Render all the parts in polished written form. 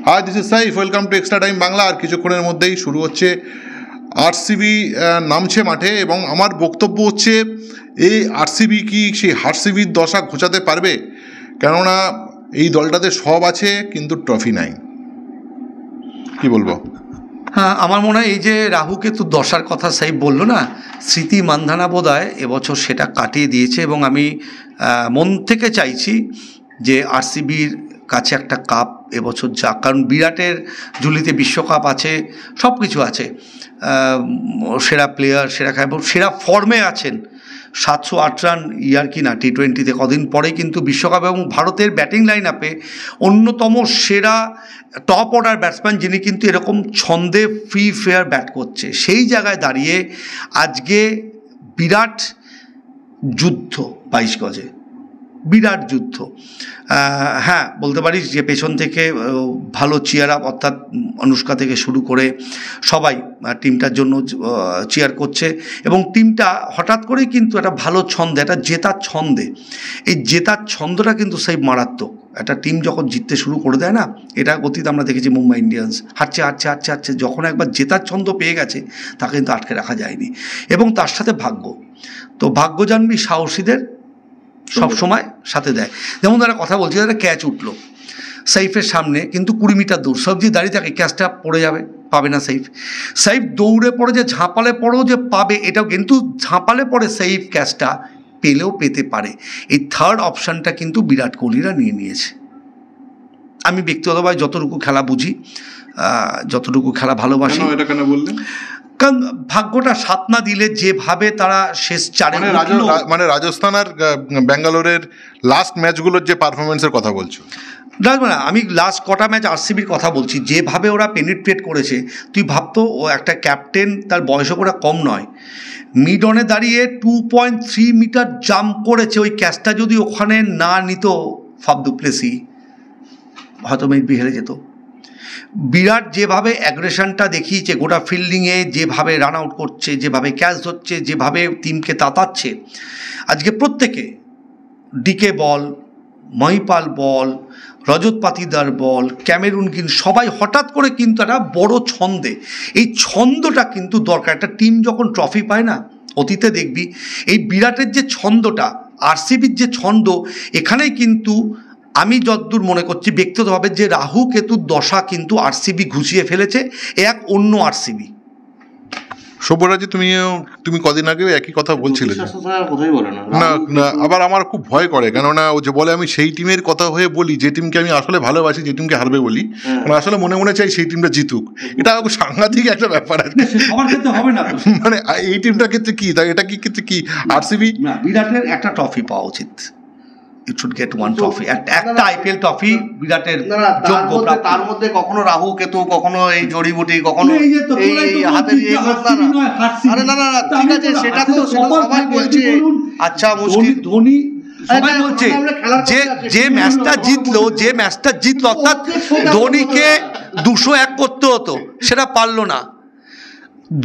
High, this is Saif, welcome to extra time Bangla. আর কিছুক্ষণের মধ্যেই শুরু হচ্ছে আরসিবি নামছে মাঠে, এবং আমার বক্তব্য হচ্ছে এই আরসিবি কি সেই আরসিবির দশা ঘোচাতে পারবে? কেননা এই দলটাতে সব আছে কিন্তু ট্রফি নাই। কি বলবো? হ্যাঁ, আমার মনে হয় এই যে রাহু কেতু দশার কথা সাইফ বললো না, স্মৃতি মান্ধানা বোধহয় এবছর সেটা কাটিয়ে দিয়েছে। এবং আমি মন থেকে চাইছি যে আরসিবির কাছে একটা কাপ এবছর যাক, কারণ বিরাটের ঝুলিতে বিশ্বকাপ আছে, সব কিছু আছে, সেরা প্লেয়ার, সেরা এবং সেরা ফর্মে আছেন। 708 রান ইয়ার কি না T20-তে কদিন পরে কিন্তু বিশ্বকাপ, এবং ভারতের ব্যাটিং লাইন আপে অন্যতম সেরা টপ অর্ডার ব্যাটসম্যান যিনি কিন্তু এরকম ছন্দে ফ্রি ফেয়ার ব্যাট করছে। সেই জায়গায় দাঁড়িয়ে আজকে বিরাট যুদ্ধ 22 গজে, বিরাট যুদ্ধ। হ্যাঁ, বলতে পারিস যে পেছন থেকে ভালো চিয়ার আপ, অর্থাৎ অনুষ্কা থেকে শুরু করে সবাই টিমটার জন্য চিয়ার করছে, এবং টিমটা হঠাৎ করেই কিন্তু একটা ভালো ছন্দে, একটা জেতার ছন্দে, এই জেতার ছন্দটা কিন্তু সেই মারাত্মক। একটা টিম যখন জিততে শুরু করে দেয় না, এটা অতীত আমরা দেখেছি মুম্বাই ইন্ডিয়ান্স হারছে, যখন একবার জেতার ছন্দ পেয়ে গেছে তাকে কিন্তু আটকে রাখা যায়নি। এবং তার সাথে ভাগ্য, তো ভাগ্য জানবি সাহসীদের সবসময় সাথে দেয়। যেমন তারা কথা বলছে, তারা ক্যাচ উঠলো সাইফের সামনে, কিন্তু 20 মিটার দূর, সবজি দাঁড়িয়ে থাকে, ক্যাচটা পড়ে যাবে, পাবে না সাইফ দৌড়ে পড়ে যে ঝাঁপালে পড়েও যে পাবে, এটাও কিন্তু ঝাঁপালে পড়ে সাইফ ক্যাচটা পেলেও পেতে পারে। এই থার্ড অপশানটা কিন্তু বিরাট কোহলিরা নিয়ে নিয়েছে। আমি ব্যক্তিগতভাবে যতটুকু খেলা বুঝি, যতটুকু খেলা ভালোবাসি, কারণ ভাগ্যটা সাথ না দিলে যেভাবে তারা শেষ চারে, মানে রাজস্থান আর ব্যাঙ্গালোরের লাস্ট ম্যাচগুলোর যে পারফরমেন্সের কথা বলছো না, আমি লাস্ট কটা ম্যাচ আরসিবির কথা বলছি, যেভাবে ওরা পেনিট্রেট করেছে। তুই ভাবতো ও একটা ক্যাপ্টেন, তার বয়সও করে কম নয়, মিড অনে দাঁড়িয়ে 2.3 মিটার জাম্প করেছে। ওই ক্যাচটা যদি ওখানে না নিত ফাফ দু প্লেসি, হয়তো মেবি হেরে যেত। বিরাট যেভাবে অ্যাগ্রেশনটা দেখিয়েছে গোটা ফিল্ডিংয়ে, যেভাবে রান আউট করছে, যেভাবে ক্যাচ ধরছে, যেভাবে টিমকে তাতাচ্ছে, আজকে প্রত্যেকে ডিকে বল, মহিপাল বল, রজত পাতিদার বল, ক্যামেরুন গিল, সবাই হঠাৎ করে কিন্তু একটা বড় ছন্দে, এই ছন্দটা কিন্তু দরকার। একটা টিম যখন ট্রফি পায় না, অতীতে দেখবি এই বিরাটের যে ছন্দটা, আরসিবির যে ছন্দ, এখানেই কিন্তু আমি যতদূর মনে করছি ব্যক্তিগতভাবে যে রাহু কেতুর দশা কিন্তু আরসিবি ঘুষিয়ে ফেলেছে, এক অন্য আরসিবি। সব্যরাজি, তুমি কদিন আগেও একই কথা বলছিলে না, আবার আমার খুব ভয় করে, কেননা ও যে বলে আমি সেই টিমের কথা হয়ে বলি যে টিমকে আমি আসলে ভালোবাসি, যে টিমকে হারবে বলি, আসলে মনে মনে চাই সেই টিমটা জিতুক। এটা সাংঘাতিক একটা ব্যাপার আর কি। মানে এই টিমটার ক্ষেত্রে কি, এটা কি ক্ষেত্রে কি আরসিবি বিরাটের একটা ট্রফি পাওয়া উচিত। It should get one trophy, একটা আইপিএল ট্রফি বিরাটের যোগ্য। তার মধ্যে কখনো রাহু কেতু, কখনো এই জড়িবুটি, কখনো এই হাতে আরে না, ঠিক আছে, সেটা তো সবাই বলছে। আচ্ছা, মুশকিল ধোনি সবাই বলছে যে ম্যাচটা জিতলো অর্থাৎ ধোনিকে 201 করতে হতো, সেটা পারলো না।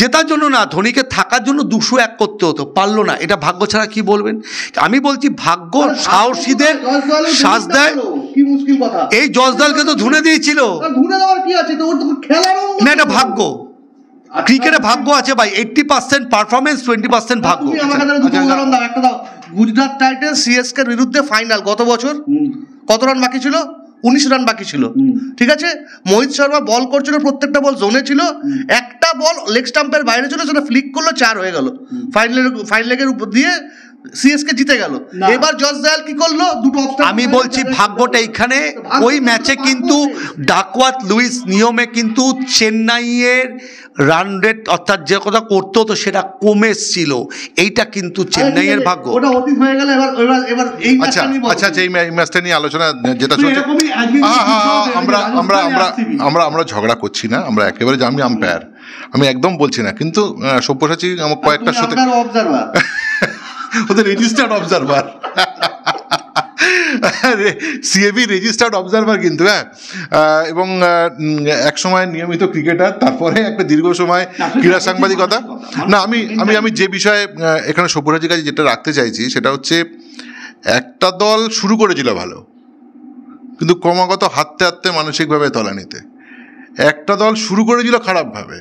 জেতার জন্য না, ধোনিকে থাকার জন্য 201 করতে হতো, পারলো না। এটা ভাগ্য ছাড়া কি বলবেন? আমি বলছি ভাগ্য সাহসীদের শ্বাস দেয়। এই জসদালকে তো ধুনে দিয়েছিল না, এটা ভাগ্য। ক্রিকেটে ভাগ্য আছে ভাই, 80% পারফরমেন্স, 20% ভাগ্য। গুজরাট টাইটান্স সিএসকের বিরুদ্ধে ফাইনাল গত বছর কত রান বাকি ছিল? 19 রান বাকি ছিল, ঠিক আছে? মোহিত শর্মা বল করছিল, প্রত্যেকটা বল জোনে ছিল, একটা বল লেগ স্টাম্পের বাইরে ছিল, সেটা ফ্লিক করলো, 4 হয়ে গেল। ফাইনাল লেগের উপর দিয়ে সিএসকে জিতে গেল। এবার জস দয়াল কি করলো? দুটো অপশন। আমি বলছি ভাগ্যটা এইখানে। ওই ম্যাচে কিন্তু ডাকওয়ার্থ লুইস নিয়মে কিন্তু চেন্নাইয়ের রান রেট, অর্থাৎ যে কথা করতে হতো সেটা কমে এসেছিল। এইটা কিন্তু চেন্নাইয়ের ভাগ্য। ওটা অতীত হয়ে গেল। এবার এই ম্যাচটা নিয়ে আচ্ছা, এই ম্যাচটা নিয়ে আলোচনা যেটা চলছে, আমরা ঝগড়া করছি না, আমরা একেবারে, আমি আম্পায়ার, আমি একদম বলছি না, কিন্তু সব্যসাচী আমার কয়েকটা সাথে ওদের registered observer, CAB registered observer কিন্তু, হ্যাঁ, এবং এক সময় নিয়মিত ক্রিকেটার, তারপরে একটা দীর্ঘ সময় ক্রীড়া সাংবাদিকতা। না, আমি যে বিষয়ে এখানে সব্যসাচীর কাছে যেটা রাখতে চাইছি সেটা হচ্ছে, একটা দল শুরু করেছিল ভালো, কিন্তু ক্রমাগত হাঁটতে হাঁটতে মানসিকভাবে তলানিতে। একটা দল শুরু করেছিল খারাপভাবে,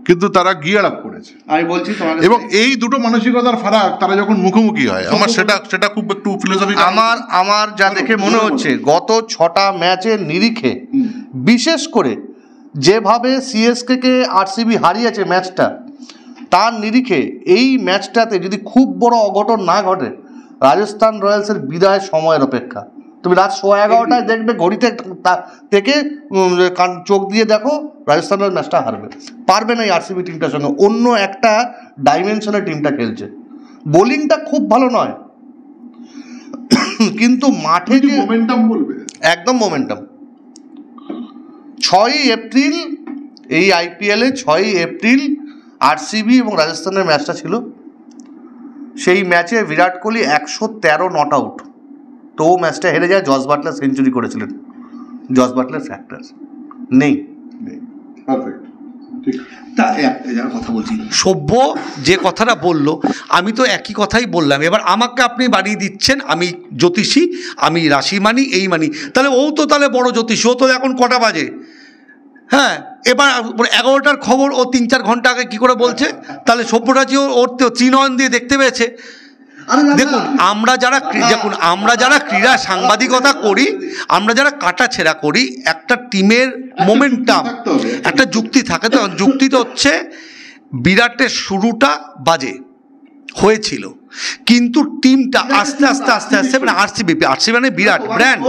কিন্তু তারা গিয়ার আপ করেছে। আমি বলছি তোমাকে, এবং এই দুটো মানসিকতার ফারাক তারা যখন মুখোমুখি হয়, আমার সেটা খুব একটু ফিলোসফি। আমার যা দেখে মনে হচ্ছে গত 6টা ম্যাচের নিরিখে, বিশেষ করে যেভাবে সিএসকে কে আরসিবি হারিয়েছে ম্যাচটা, তার নিরিখে এই ম্যাচটাতে যদি খুব বড় অঘটন না ঘটে, রাজস্থান রয়্যালসের বিদায় সময়ের অপেক্ষা। তুমি রাত 11:15 দেখবে ঘড়িতে থেকে চোখ দিয়ে দেখো রাজস্থান রয়্যালস ম্যাচটা হারবে, পারবে না এই আরসিবি টিমটার সঙ্গে। অন্য একটা ডাইমেনশনের টিমটা খেলছে, বোলিংটা খুব ভালো নয়, কিন্তু মাঠে যে মোমেন্টাম বলবে, একদম মোমেন্টাম। 6ই এপ্রিল এই আইপিএলে 6ই এপ্রিল আরসিবি এবং রাজস্থানের ম্যাচটা ছিল। সেই ম্যাচে বিরাট কোহলি 113 নট আউট, তো ও ম্যাচটা হেরে যায়। জস বাটলার সেঞ্চুরি করেছিলেন, জস বাটলার ফ্যাক্টর নেই। তা কথা বলছি, সভ্য যে কথাটা বললো, আমি তো একই কথাই বললাম। এবার আমাকে আপনি বানিয়ে দিচ্ছেন আমি জ্যোতিষী, আমি রাশি মানি, এই মানি। তাহলে ও তো তাহলে বড় জ্যোতিষী, ও তো এখন কটা বাজে? হ্যাঁ, এবার 11টার খবর ও 3-4 ঘন্টা আগে কী করে বলছে? তাহলে সভ্যরাজিও ওর তো ত্রিনয়ন দিয়ে দেখতে পেয়েছে। দেখুন, আমরা যারা ক্রীড়া সাংবাদিকতা করি, আমরা যারা কাটাছেঁড়া করি, একটা টিমের মোমেন্টাম, একটা যুক্তি থাকে। তো যুক্তিটা হচ্ছে বিরাটের শুরুটা বাজে হয়েছিল, কিন্তু টিমটা আস্তে আস্তে মানে আরসিবি মানে বিরাট ব্র্যান্ড,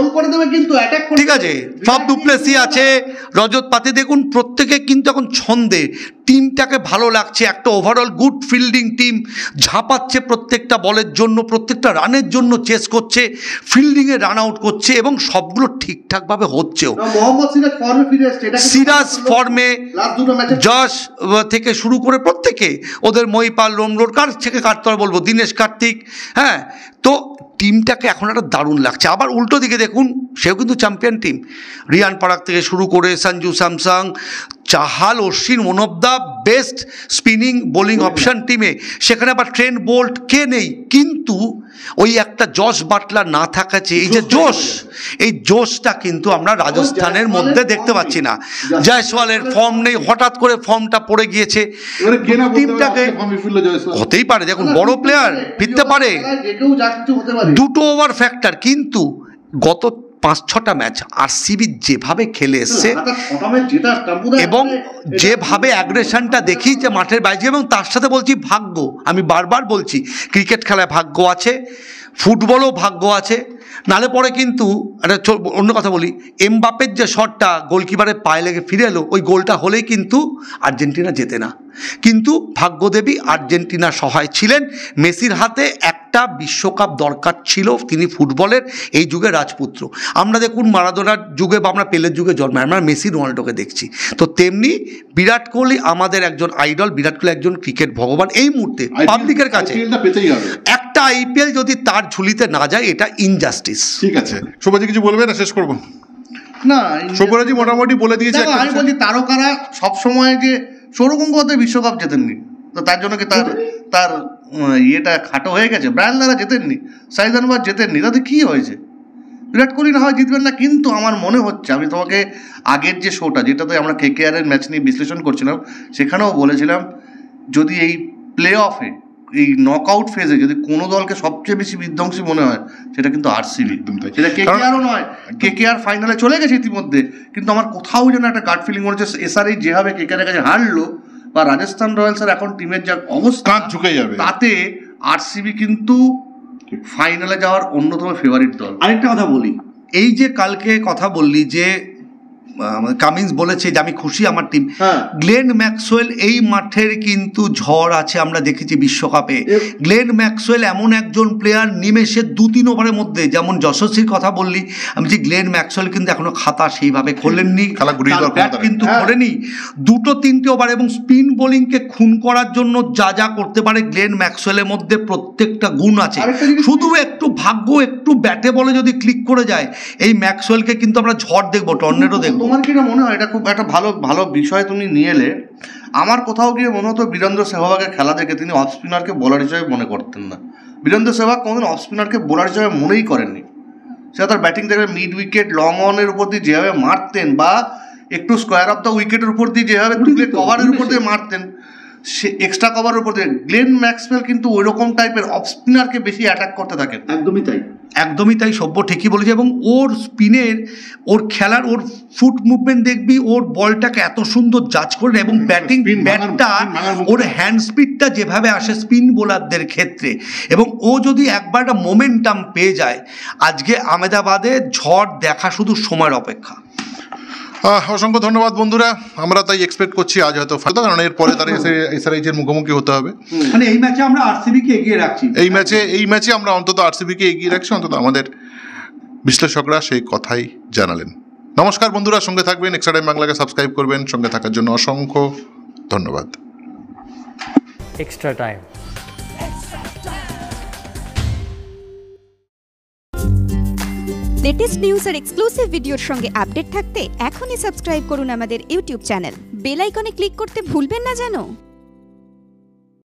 ঠিক আছে, সব ডুপ্লেসি আছে, রজত পাতি, দেখুন প্রত্যেকে কিন্তু এখন ছন্দে, টিমটাকে ভালো লাগছে, একটা ওভারঅল গুড ফিল্ডিং টিম, ঝাঁপাচ্ছে প্রত্যেকটা বলের জন্য, প্রত্যেকটা রানের জন্য চেস করছে, ফিল্ডিংয়ে রান আউট করছে, এবং সবগুলো ঠিকঠাকভাবে হচ্ছেও। সিরাজ ফর্মে, যশ থেকে শুরু করে প্রত্যেকে, ওদের মহিপাল, রোমরোড, কার থেকে কাটতে বলবো, দীনেশ কার্তিক, হ্যাঁ, তো টিমটাকে এখন একটা দারুণ লাগছে। আবার উল্টো দিকে দেখুন, সেও কিন্তু চ্যাম্পিয়ন টিম, রিয়ান পরাগ থেকে শুরু করে Sanju Samsung, Chahal, Ashwin, one of the best spinning bowling option টিমে। সেখানে আবার ট্রেন্ট বোল্ট কে নেই, কিন্তু ওই একটা জস বাটলার না থাকাছে, এই যে জোশ, এই জোশটা কিন্তু আমরা রাজস্থানের মধ্যে দেখতে পাচ্ছি না। জয়সওয়ালের ফর্ম নেই, হঠাৎ করে ফর্মটা পড়ে গিয়েছে টিমটাকে, হতেই পারে, দেখুন বড় প্লেয়ার ফিরতে পারে, দুটো ওভার ফ্যাক্টর, কিন্তু গত 5-6টা ম্যাচ আরসিবি যেভাবে খেলে এসছে এবং যেভাবে অ্যাগ্রেশনটা দেখিয়েছে মাঠের বাইরে, এবং তার সাথে বলছি ভাগ্য, আমি বারবার বলছি ক্রিকেট খেলায় ভাগ্য আছে, ফুটবলও ভাগ্য আছে, নালে পরে কিন্তু একটা অন্য কথা বলি, এমবাপের যে শটটা গোলকিপারের পায়ে লেগে ফিরে এলো, ওই গোলটা হলেই কিন্তু আর্জেন্টিনা জেতে না, কিন্তু ভাগ্যদেবী আর্জেন্টিনা সহায় ছিলেন। মেসির হাতে একটা বিশ্বকাপ দরকার ছিল, তিনি ফুটবলের এই যুগে রাজপুত্র। আমরা দেখুন মারাদোনার যুগে বা আমরা পেলের যুগে জন্মাই, আমরা মেসি রোনাল্ডোকে দেখছি, তো তেমনি বিরাট কোহলি আমাদের একজন আইডল, বিরাট কোহলি একজন ক্রিকেট ভগবান এই মুহূর্তে পাবলিকের কাছে। একটা আইপিএল যদি তার ঝুলিতে না যায়, এটা ইনজাস্টিস। ঠিক আছে, সবাই কিছু বলবে না, শেষ করবো না, সব্যরাজি মোটামুটি বলে দিয়েছে। আমি বলছি তারকারা সবসময় যে সৌরভ গঙ্গোপাধ্যায় বিশ্বকাপ জেতেননি, তো তার জন্য কি তার ইয়েটা খাটো হয়ে গেছে? ব্রায়ান লারা জেতেননি, সাইদ আনওয়ার জেতেননি, তাতে কী হয়েছে? বিরাট কোহলি না হয় জিতবেন না, কিন্তু আমার মনে হচ্ছে, আমি তোমাকে আগের যে শোটা, যেটাতে আমরা কেকেআরের ম্যাচ নিয়ে বিশ্লেষণ করছিলাম, সেখানেও বলেছিলাম, যদি এই প্লে অফে, এই নকআউট ফেজে যদি কোনো দলকে সবচেয়ে বেশি বিধ্বংসী মনে হয়, সেটা কিন্তু আরসিবি, সেটা কেকেআরও নয়। কেকেআর ফাইনালে চলে গেছে ইতিমধ্যে, কিন্তু আমার কোথাও যেন একটা গাট ফিলিং মনে হচ্ছে এসআরএইচ যেভাবে কেকেআরের কাছে হারলো, বা রাজস্থান রয়্যালসের এখন টিমের যা অবস্থা ঝুঁকে যাবে, তাতে আরসিবি কিন্তু ফাইনালে যাওয়ার অন্যতম ফেভারিট দল। আরেকটা কথা বলি, এই যে কালকে কথা বললি যে কামিন্স বলেছে যে আমি খুশি আমার টিম, গ্লেন ম্যাক্সওয়েল, এই মাঠের কিন্তু ঝড় আছে, আমরা দেখেছি বিশ্বকাপে। গ্লেন ম্যাক্সওয়েল এমন একজন প্লেয়ার, নিমেষে 2-3 ওভারের মধ্যে, যেমন যশস্বীর কথা বললি, আমি যে গ্লেন ম্যাক্সওয়েল কিন্তু এখনো খাতা সেইভাবে খোলেননি, ব্যাট কিন্তু খোলেনি, 2-3টে ওভার, এবং স্পিন বোলিংকে খুন করার জন্য যা যা করতে পারে গ্লেন ম্যাক্সওয়েলের মধ্যে প্রত্যেকটা গুণ আছে। শুধু একটু ভাগ্য, একটু ব্যাটে বলে যদি ক্লিক করে যায়, এই ম্যাক্সওয়েলকে কিন্তু আমরা ঝড় দেখবো, টর্নেডো দেখবো। তোমার কি মনে হয় এটা খুব একটা ভালো বিষয় তুমি নিয়ে এলে? আমার কোথাও গিয়ে মনে হতো বীরেন্দ্র সেহবাগের খেলা দেখে তিনি অফ স্পিনারকে বোলার হিসেবে মনে করতেন না। বীরেন্দ্র সেহবাগ কোনোদিন অফ স্পিনারকে বোলার হিসেবে মনেই করেননি। সেটা তার ব্যাটিং দেখবে মিড উইকেট লং অনের উপর দিয়ে যেভাবে মারতেন বা একটু স্কোয়ার অফ দ্য উইকেটের উপর দিয়ে যেভাবে তুলে কভারের উপর দিয়ে মারতেন, সে এক্সট্রা কভারের উপর দিয়ে গ্লেন ম্যাক্সওয়েল কিন্তু ওই রকম টাইপের অফ স্পিনারকে বেশি অ্যাটাক করতে থাকেন। একদমই তাই সব্য ঠিকই বলেছে। এবং ওর স্পিনের, ওর খেলার, ওর ফুট মুভমেন্ট দেখবি, ওর বলটাকে এত সুন্দর জাজ করে, এবং ব্যাটটা ওর হ্যান্ড স্পিডটা যেভাবে আসে স্পিন বোলারদের ক্ষেত্রে, এবং ও যদি একবার একটা মোমেন্টাম পেয়ে যায়, আজকে আহমেদাবাদে ঝড় দেখা শুধু সময়ের অপেক্ষা। অসংখ্য ধন্যবাদ বন্ধুরা। আমরা তাই এক্সপেক্ট করছি আজ হয়তো ফালতু, কারণ এরপরে তারা এসআরএইচ এর মুখোমুখি হতে হবে। মানে এই ম্যাচে আমরা আরসিবিকে এগিয়ে রাখছি, এই ম্যাচে আমরা অন্তত আরসিবিকে এগিয়ে রাখছি, অন্তত আমাদের বিশ্লেষকরা সেই কথাই জানালেন। নমস্কার বন্ধুরা, সঙ্গে থাকবেন, এক্সট্রা টাইম বাংলাকে সাবস্ক্রাইব করবেন। সঙ্গে থাকার জন্য অসংখ্য ধন্যবাদ। Extra time. লেটেস্ট নিউজ আর এক্সক্লুসিভ ভিডিওর সঙ্গে আপডেট থাকতে এখনই সাবস্ক্রাইব করুন আমাদের ইউটিউব চ্যানেল। বেল আইকনে ক্লিক করতে ভুলবেন না যেন।